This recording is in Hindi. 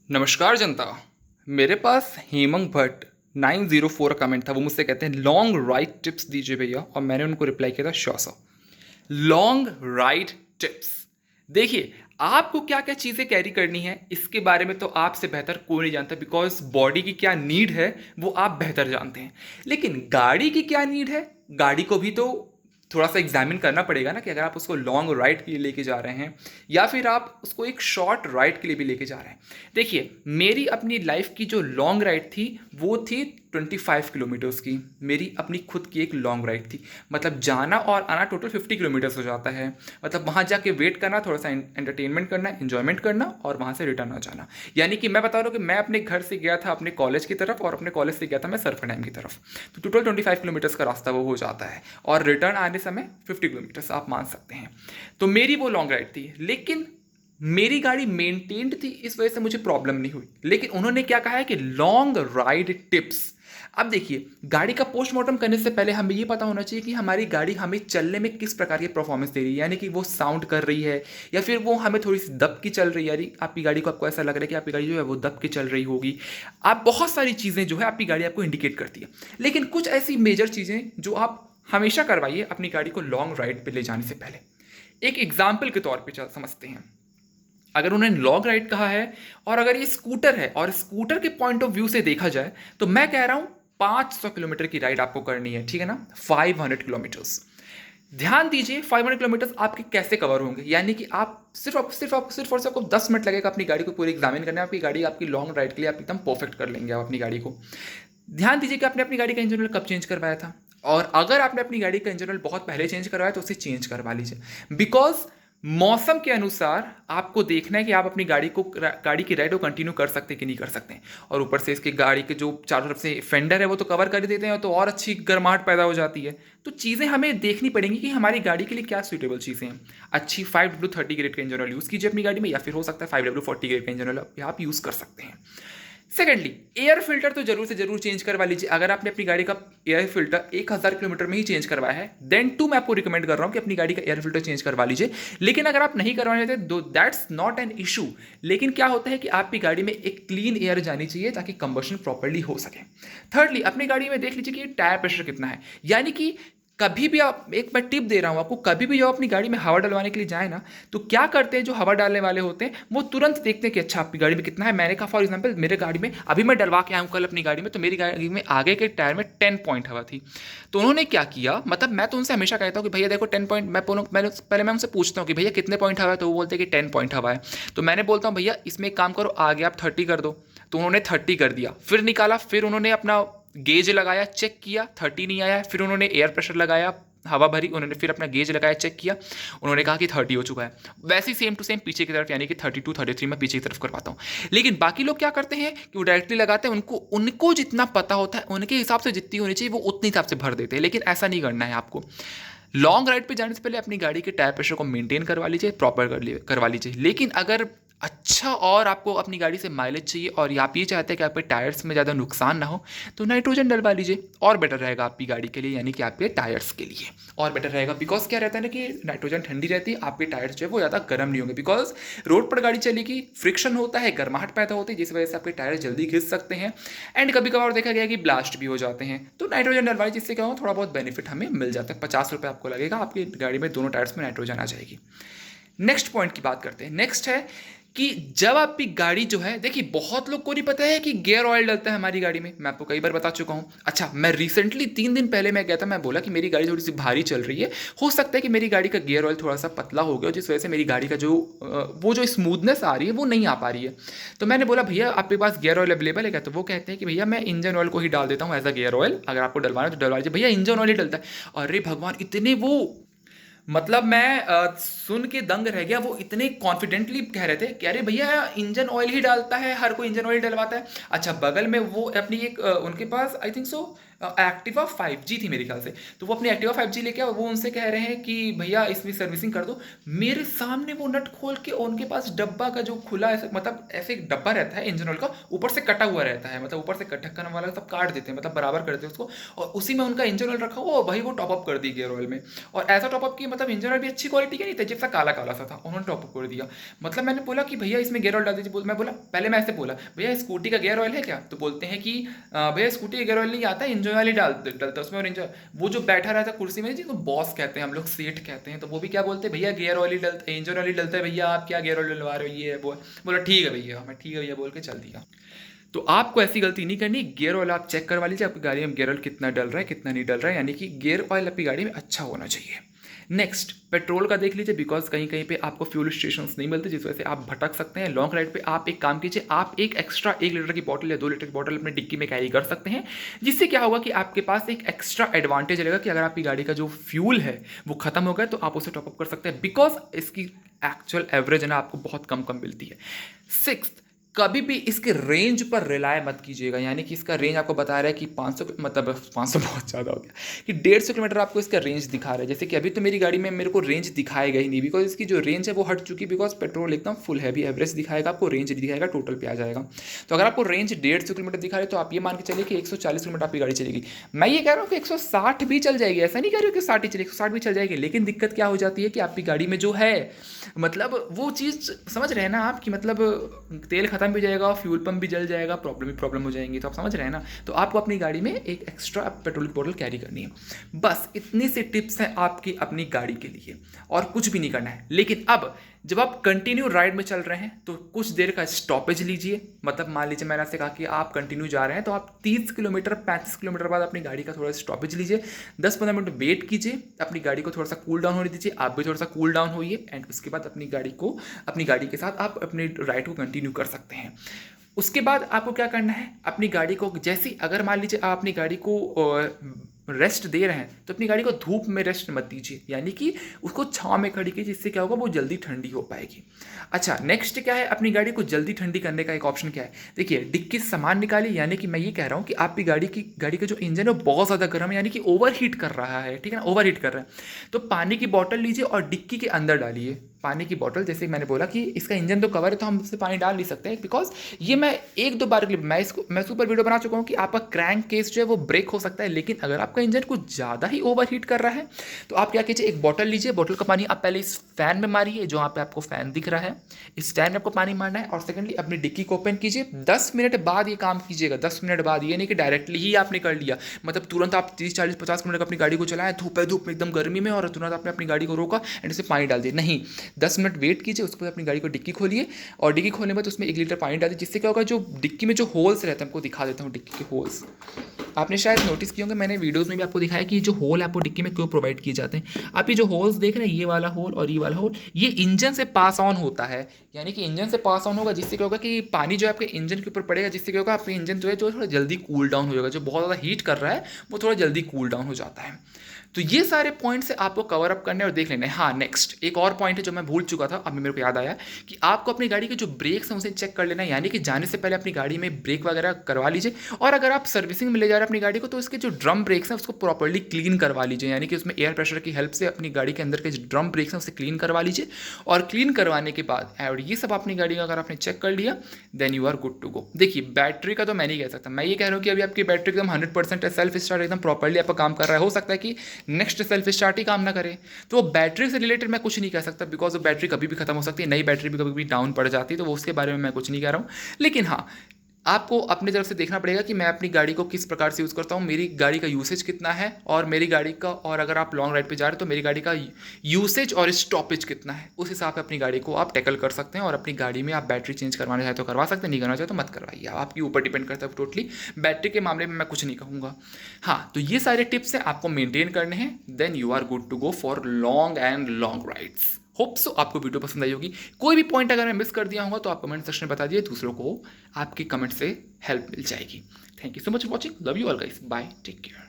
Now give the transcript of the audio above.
नमस्कार जनता। मेरे पास हेमंग भट्ट 904 का कमेंट था। वो मुझसे कहते हैं लॉन्ग राइड टिप्स दीजिए भैया, और मैंने उनको रिप्लाई किया था sure sir. Long ride tips, देखिए आपको क्या क्या चीज़ें कैरी करनी है इसके बारे में तो आपसे बेहतर कोई नहीं जानता, बिकॉज बॉडी की क्या नीड है वो आप बेहतर जानते हैं। लेकिन गाड़ी की क्या नीड है, गाड़ी को भी तो थोड़ा सा एग्जामिन करना पड़ेगा ना, कि अगर आप उसको लॉन्ग राइड के लिए लेके जा रहे हैं या फिर आप उसको एक शॉर्ट राइड के लिए भी लेके जा रहे हैं। देखिए मेरी अपनी लाइफ की जो लॉन्ग राइड थी वो थी 25 किलोमीटर्स की। मेरी अपनी खुद की एक लॉन्ग राइड थी, मतलब जाना और आना टोटल 50 किलोमीटर्स हो जाता है। मतलब वहाँ जाके वेट करना, थोड़ा सा एंटरटेनमेंट करना, एंजॉयमेंट करना और वहाँ से रिटर्न आ जाना। यानी कि मैं बता रहा हूँ कि मैं अपने घर से गया था अपने कॉलेज की तरफ, और अपने कॉलेज से गया था मैं सरफा डैम की तरफ। तो टोटल 25 किलोमीटर्स का रास्ता वो हो जाता है, और रिटर्न आने समय 50 किलोमीटर्स आप मान सकते हैं। तो मेरी वो लॉन्ग राइड थी, लेकिन मेरी गाड़ी मेंटेन्ड थी, इस वजह से मुझे प्रॉब्लम नहीं हुई। लेकिन उन्होंने क्या कहा है कि लॉन्ग राइड टिप्स। अब देखिए, गाड़ी का पोस्टमार्टम करने से पहले हमें ये पता होना चाहिए कि हमारी गाड़ी हमें चलने में किस प्रकार की परफॉर्मेंस दे रही है, यानी कि वो साउंड कर रही है या फिर वो हमें थोड़ी सी दब की चल रही है। यानी आपकी गाड़ी को, आपको ऐसा लग रहा है कि आपकी गाड़ी जो है वो दब की चल रही होगी। आप बहुत सारी चीज़ें जो है आपकी गाड़ी आपको इंडिकेट करती है। लेकिन कुछ ऐसी मेजर चीज़ें जो आप हमेशा करवाइए अपनी गाड़ी को लॉन्ग राइड पर ले जाने से पहले। एक एग्जाम्पल के तौर पर समझते हैं। अगर उन्होंने लॉन्ग राइड कहा है और अगर ये स्कूटर है और स्कूटर के पॉइंट ऑफ व्यू से देखा जाए, तो मैं कह रहा हूं 500 किलोमीटर की राइड आपको करनी है, ठीक है ना, 500 किलोमीटर्स। ध्यान दीजिए 500 किलोमीटर्स आपके कैसे कवर होंगे। यानी कि आप सिर्फ और सिर्फ आपको 10 मिनट लगेगा अपनी गाड़ी को पूरी एग्जामिन करने। आपकी गाड़ी आपकी लॉन्ग राइड के लिए आप एकदम परफेक्ट कर लेंगे आप अपनी गाड़ी को। ध्यान दीजिए कि आपने अपनी गाड़ी का इंजन ऑयल कब चेंज करवाया था, और अगर आपने अपनी गाड़ी का इंजन ऑयल बहुत पहले चेंज करवाया तो उसे चेंज करवा लीजिए। बिकॉज मौसम के अनुसार आपको देखना है कि आप अपनी गाड़ी की राइड को कंटिन्यू कर सकते हैं कि नहीं कर सकते हैं। और ऊपर से इसकी गाड़ी के जो चारों तरफ से फेंडर है वो तो कवर कर ही देते हैं, तो और अच्छी गर्माहट पैदा हो जाती है। तो चीज़ें हमें देखनी पड़ेंगी कि हमारी गाड़ी के लिए क्या सूटेबल चीज़ें हैं। अच्छी 5W30 ग्रेड का इंजन ऑयल यूज़ कीजिए अपनी गाड़ी में, या फिर हो सकता है 5W40 ग्रेड का इंजन ऑयल आप यूज़ कर सकते हैं। सेकेंडली, एयर फिल्टर तो जरूर से जरूर चेंज करवा लीजिए। अगर आपने अपनी गाड़ी का एयर फिल्टर 1000 किलोमीटर में ही चेंज करवाया है, देन टू मैं आपको रिकमेंड कर रहा हूं कि अपनी गाड़ी का एयर फिल्टर चेंज करवा लीजिए। लेकिन अगर आप नहीं करवाना चाहते दो, दैट्स नॉट एन इशू। लेकिन क्या होता है कि आपकी गाड़ी में एक क्लीन एयर जानी चाहिए ताकि कंबशन प्रॉपर्ली हो सके। थर्डली, अपनी गाड़ी में देख लीजिए कि टायर प्रेशर कितना है। यानी कि कभी भी आप, एक मैं टिप दे रहा हूं आपको, कभी भी जब अपनी गाड़ी में हवा डलवाने के लिए जाए ना, तो क्या करते हैं जो हवा डालने वाले होते हैं वो तुरंत देखते हैं कि अच्छा आपकी गाड़ी में कितना है। मैंने कहा फॉर एग्जांपल मेरे गाड़ी में अभी मैं डलवा के आया हूं कल अपनी गाड़ी में, तो मेरी गाड़ी में आगे के टायर में 10 पॉइंट हवा थी। तो उन्होंने क्या किया, मतलब मैं तो उनसे हमेशा कहता हूँ कि भैया देखो 10 पॉइंट, पहले मैं उनसे पूछता हूँ कि भैया कितने पॉइंट हवा है, तो वो बोलते हैं कि 10 पॉइंट हवा है। तो मैंने बोलता हूँ भैया इसमें एक काम करो, आगे आप 30 कर दो। तो उन्होंने 30 कर दिया, फिर निकाला, फिर उन्होंने अपना गेज लगाया, चेक किया, 30 नहीं आया। फिर उन्होंने एयर प्रेशर लगाया, हवा भरी, उन्होंने फिर अपना गेज लगाया, चेक किया, उन्होंने कहा कि 30 हो चुका है। वैसे ही सेम टू सेम पीछे की तरफ, यानी कि 32 33 में पीछे की तरफ करवाता हूँ। लेकिन बाकी लोग क्या करते हैं कि वो डायरेक्टली लगाते हैं, उनको जितना पता होता है उनके हिसाब से जितनी होनी चाहिए वो उतने हिसाब से भर देते हैं। लेकिन ऐसा नहीं करना है आपको। लॉन्ग राइड पे जाने से पहले अपनी गाड़ी के टायर प्रेशर को मेंटेन करवा लीजिए, प्रॉपर करवा लीजिए। लेकिन अगर अच्छा और आपको अपनी गाड़ी से माइलेज चाहिए और आप ये चाहते हैं कि आपके टायर्स में ज़्यादा नुकसान ना हो, तो नाइट्रोजन डलवा लीजिए, और बेटर रहेगा आपकी गाड़ी के लिए, यानी कि आपके टायर्स के लिए और बेटर रहेगा। बिकॉज क्या रहता है ना कि नाइट्रोजन ठंडी रहती है, आपके टायर्स जो है वो ज़्यादा गर्म नहीं होंगे। बिकॉज रोड पर गाड़ी चलेगी, फ्रिक्शन होता है, गर्माहट पैदा होती है, जिस वजह से आपके टायर जल्दी घिस सकते हैं। एंड कभी कभार देखा गया कि ब्लास्ट भी हो जाते हैं। तो नाइट्रोजन डलवाई, जिससे क्या हो थोड़ा बहुत बेनिफिट हमें मिल जाता है। 50 रुपये आपको लगेगा, आपकी गाड़ी में दोनों टायर्स में नाइट्रोजन आ जाएगी। नेक्स्ट पॉइंट की बात करते हैं। नेक्स्ट है कि जब आपकी गाड़ी जो है, देखिए बहुत लोग को नहीं पता है कि गियर ऑयल डलता है हमारी गाड़ी में। मैं आपको कई बार बता चुका हूं। अच्छा, मैं रिसेंटली 3 दिन पहले मैं गया था, मैं बोला कि मेरी गाड़ी थोड़ी सी भारी चल रही है, हो सकता है कि मेरी गाड़ी का गियर ऑयल थोड़ा सा पतला हो गया, जिस वजह से मेरी गाड़ी का वो जो स्मूथनेस आ रही है वो नहीं आ पा रही है। तो मैंने बोला भैया आपके पास गियर ऑयल अवेलेबल है क्या? तो वो कहते हैं कि भैया मैं इंजन ऑयल को ही डाल देता हूँ एज अ गियर ऑयल, अगर आपको डलवाना है तो डलवा लीजिए। भैया इंजन ऑयल ही डलता है। अरे भगवान, इतने वो, मतलब मैं सुन के दंग रह गया। वो इतने कॉन्फिडेंटली कह रहे थे कि अरे भैया इंजन ऑयल ही डालता है, हर कोई इंजन ऑयल डलवाता है। अच्छा, बगल में वो अपनी एक उनके पास I think so Activa 5G थी मेरे ख्याल से। तो वो अपनी एक्टिवा 5G लेके आए, वो उनसे कह रहे हैं कि भैया इसमें सर्विसिंग कर दो। मेरे सामने वो नट खोल के, उनके पास डब्बा का जो खुला ऐसे, मतलब ऐसे एक डब्बा रहता है इंजन ऑयल का, ऊपर से कटा हुआ रहता है, मतलब ऊपर से ढक्कन वाला सब काट देते हैं, मतलब बराबर कर देते हैं उसको, और उसी में उनका इंजन ऑयल रखा हुआ, भाई वो टॉपअप कर दी गियर ऑयल में। और ऐसा टॉपअप की, मतलब इंजन ऑयल भी अच्छी क्वालिटी का नहीं था, जैसा काला काला सा था, उन्होंने टॉपअप कर दिया। मतलब मैंने बोला कि भैया इसमें गियर ऑयल डाल दीजिए। मैं बोला, पहले मैं ऐसे बोला, भैया स्कूटी का गियर ऑयल है क्या? तो बोलते हैं कि भैया स्कूटी का गियर ऑयल नहीं आता, इंजन ऑयल ही डलता है उसमें। और इंजन, वो जो बैठा रहता है कुर्सी में, जिसको बॉस कहते हैं हम लोग, सेठ कहते हैं, तो वो भी क्या बोलते हैं, भैया गियर ऑयल ही डलता है, इंजन ऑयल ही डलता है, भैया आप क्या गियर ऑयल डलवा रहे हो, ये है वो है। बोला ठीक है भैया, मैं ठीक है भैया बोल के चल दिया। तो आपको ऐसी गलती नहीं करनी। गियर ऑयल आप चेक करवा लीजिए आपकी गाड़ी में गियर ऑयल कितना डल रहा है कितना नहीं डल रहा है, यानी कि गियर ऑयल आपकी गाड़ी में अच्छा होना चाहिए। नेक्स्ट, पेट्रोल का देख लीजिए, बिकॉज कहीं कहीं पे आपको फ्यूल स्टेशंस नहीं मिलते, जिस वजह से आप भटक सकते हैं। लॉन्ग राइड पे आप एक काम कीजिए, आप एक एक्स्ट्रा 1 लीटर की बॉटल या 2 लीटर की बॉटल अपने डिक्की में कैरी कर सकते हैं, जिससे क्या होगा कि आपके पास एक एक्स्ट्रा एडवांटेज रहेगा कि अगर आपकी गाड़ी का जो फ्यूल है वो खत्म हो गया तो आप उसे टॉपअप कर सकते हैं, बिकॉज इसकी एक्चुअल एवरेज है ना आपको बहुत कम कम मिलती है। सिक्स्थ, कभी भी इसके रेंज पर रिलाय मत कीजिएगा, यानी कि इसका रेंज आपको बता रहा है कि 500, मतलब 500 बहुत ज़्यादा हो गया, कि 150 किलोमीटर आपको इसका रेंज दिखा रहा है। जैसे कि अभी तो मेरी गाड़ी में मेरे को रेंज दिखाएगा ही नहीं, बिकॉज इसकी जो रेंज है वो हट चुकी है, बिकॉज पेट्रोल एकदम फुल हैवी एवरेज दिखाएगा आपको, रेंज नहीं दिखाएगा, टोटल पे आ जाएगा। तो अगर आपको रेंज 150 किलोमीटर दिखा रहे तो आप ये मान के चलिए कि 140 किलोमीटर आपकी गाड़ी चलेगी। मैं ये कह रहा हूँ कि 160 भी चल जाएगी, ऐसा नहीं कह रही हूँ कि 60 ही चलेगी, 160 भी चल जाएगी, लेकिन दिक्कत क्या हो जाती है कि आपकी गाड़ी में जो है, मतलब वो चीज़ समझ रहे हैं ना आप, कि मतलब तेल खत्म भी जाएगा, फ्यूल पंप भी जल जाएगा, प्रॉब्लम ही प्रॉब्लम हो जाएंगी, तो आप समझ रहे हैं ना। तो आपको अपनी गाड़ी में एक एक्स्ट्रा पेट्रोल की बोतल कैरी करनी है। बस इतनी सी टिप्स हैं आपकी अपनी गाड़ी के लिए, और कुछ भी नहीं करना है। लेकिन अब जब आप कंटिन्यू राइड में चल रहे हैं तो कुछ देर का स्टॉपेज लीजिए। मतलब मान लीजिए मैंने आपसे कहा कि आप कंटिन्यू जा रहे हैं, तो आप 30 किलोमीटर 35 किलोमीटर बाद अपनी गाड़ी का थोड़ा स्टॉपेज लीजिए, 10-15 मिनट वेट कीजिए, अपनी गाड़ी को थोड़ा सा कूल डाउन होने दीजिए, आप भी थोड़ा सा कूल डाउन होइए, एंड उसके बाद अपनी गाड़ी के साथ आप अपने राइड को कंटिन्यू कर सकते हैं। उसके बाद आपको क्या करना है, अपनी गाड़ी को जैसी, अगर मान लीजिए आप अपनी गाड़ी को रेस्ट दे रहे हैं, तो अपनी गाड़ी को धूप में रेस्ट मत दीजिए, यानी कि उसको छांव में खड़ी कीजिए, जिससे क्या होगा वो जल्दी ठंडी हो पाएगी। अच्छा, नेक्स्ट क्या है, अपनी गाड़ी को जल्दी ठंडी करने का एक ऑप्शन क्या है, देखिए डिक्की से सामान निकालिए, यानी कि मैं ये कह रहा हूँ कि आपकी गाड़ी का जो इंजन है वो बहुत ज़्यादा गर्म है, यानी कि ओवर हीट कर रहा है, ठीक है ना, ओवर हीट कर रहा है। तो पानी की बॉटल लीजिए और डिक्की के अंदर डालिए पानी की बॉटल। जैसे मैंने बोला कि इसका इंजन तो कवर है, तो हम उससे पानी डाल नहीं सकते हैं, बिकॉज ये मैं 1-2 बार के लिए मैं इसके ऊपर वीडियो बना चुका हूँ कि आपका क्रैंक केस जो है वो ब्रेक हो सकता है। लेकिन अगर आपका इंजन कुछ ज़्यादा ही ओवर हीट कर रहा है, तो आप क्या कीजिए, एक बॉटल लीजिए, बॉटल का पानी आप पहले इस फैन में मारिए, जो यहाँ पे आपको फैन दिख रहा है, इस फैन में आपको पानी मारना है, और सेकेंडली अपनी डिक्की को ओपन कीजिए। 10 मिनट बाद ये काम कीजिएगा, 10 मिनट बाद, ये नहीं कि डायरेक्टली ही आपने कर लिया, मतलब तुरंत आप 30-40-50 मिनट अपनी गाड़ी को चलाएं धूप में एकदम गर्मी में, और तुरंत आपने अपनी गाड़ी को रोका एंड उसे पानी डाल दिया, नहीं, 10 मिनट वेट कीजिए। उसके बाद अपनी गाड़ी को डिक्की खोलिए, और डिक्की खोलने के बाद उसमें 1 लीटर पानी डालिए, जिससे क्या होगा, जो डिक्की में जो होल्स रहते हैं, आपको दिखा देता हूँ डिक्की के होल्स। आपने शायद नोटिस किए होंगे, मैंने वीडियोस में भी आपको दिखाया कि जो होल आपको डिक्की में क्यों प्रोवाइड किए जाते हैं। आप ये जो होल्स देख रहे हैं, ये वाला होल और ये वाला होल, ये इंजन से पास ऑन होता है, यानी कि इंजन से पास ऑन होगा, जिससे क्या होगा कि पानी जो आपके इंजन के ऊपर पड़ेगा, जिससे क्या होगा आपका इंजन जो है जो थोड़ा जल्दी कूल डाउन हो जाएगा, जो बहुत ज़्यादा हीट कर रहा है वो थोड़ा जल्दी कूल डाउन हो जाता है। तो ये सारे पॉइंट्स आपको कवर अप करने और देख लेना है। हाँ, नेक्स्ट एक और पॉइंट है जो मैं भूल चुका था, अभी मेरे को याद आया, कि आपको अपनी गाड़ी के जो ब्रेक्स हैं उसे चेक कर लेना है, यानी कि जाने से पहले अपनी गाड़ी में ब्रेक वगैरह करवा लीजिए। और अगर आप सर्विसिंग में ले जा रहे हैं अपनी गाड़ी को, तो इसके जो ड्रम ब्रेक्स हैं उसको प्रॉपर्ली क्लीन करवा लीजिए, यानी कि उसमें एयर प्रेशर की हेल्प से अपनी गाड़ी के अंदर के जो ड्रम ब्रेक्स हैं उसे क्लीन करवा लीजिए। और क्लीन करवाने के बाद, और ये सब अपनी गाड़ी का अगर आपने चेक कर लिया, then you are good to go. देखिए, बैटरी का तो मैं नहीं कह सकता, मैं ये कह रहा हूँ कि अभी आपकी बैटरी एकदम 100% है, सेल्फ स्टार्ट एकदम प्रॉपर्ली आपका काम कर रहा है। हो सकता है कि नेक्स्ट सेल्फ स्टार्ट ही काम ना करे, तो वो बैटरी से रिलेटेड मैं कुछ नहीं कह सकता, बिकॉज वो बैटरी कभी भी खत्म हो सकती है, नई बैटरी भी कभी भी डाउन पड़ जाती है, तो वो उसके बारे में मैं कुछ नहीं कह रहा हूँ। लेकिन हाँ, आपको अपनी तरफ से देखना पड़ेगा कि मैं अपनी गाड़ी को किस प्रकार से यूज़ करता हूँ, मेरी गाड़ी का यूसेज कितना है, और मेरी गाड़ी का, और अगर आप लॉन्ग राइड पे जा रहे हो तो मेरी गाड़ी का यूसेज और स्टॉपेज कितना है, उस हिसाब से अपनी गाड़ी को आप टैकल कर सकते हैं। और अपनी गाड़ी में आप बैटरी चेंज करवाना चाहे तो करवा सकते हैं, नहीं करना चाहे तो मत करवाइए, आपके ऊपर डिपेंड करता है टोटली। बैटरी के मामले में मैं कुछ नहीं कहूँगा। हाँ, तो ये सारे टिप्स हैं, आपको मेंटेन करने हैं, then you are good to go for long and long rides. Hope so आपको वीडियो पसंद आई होगी। कोई भी पॉइंट अगर मैं मिस कर दिया होगा तो आप कमेंट सेक्शन में बता दिए, दूसरों को आपके कमेंट से हेल्प मिल जाएगी। Thank you so much for watching, love you all guys, bye, take care.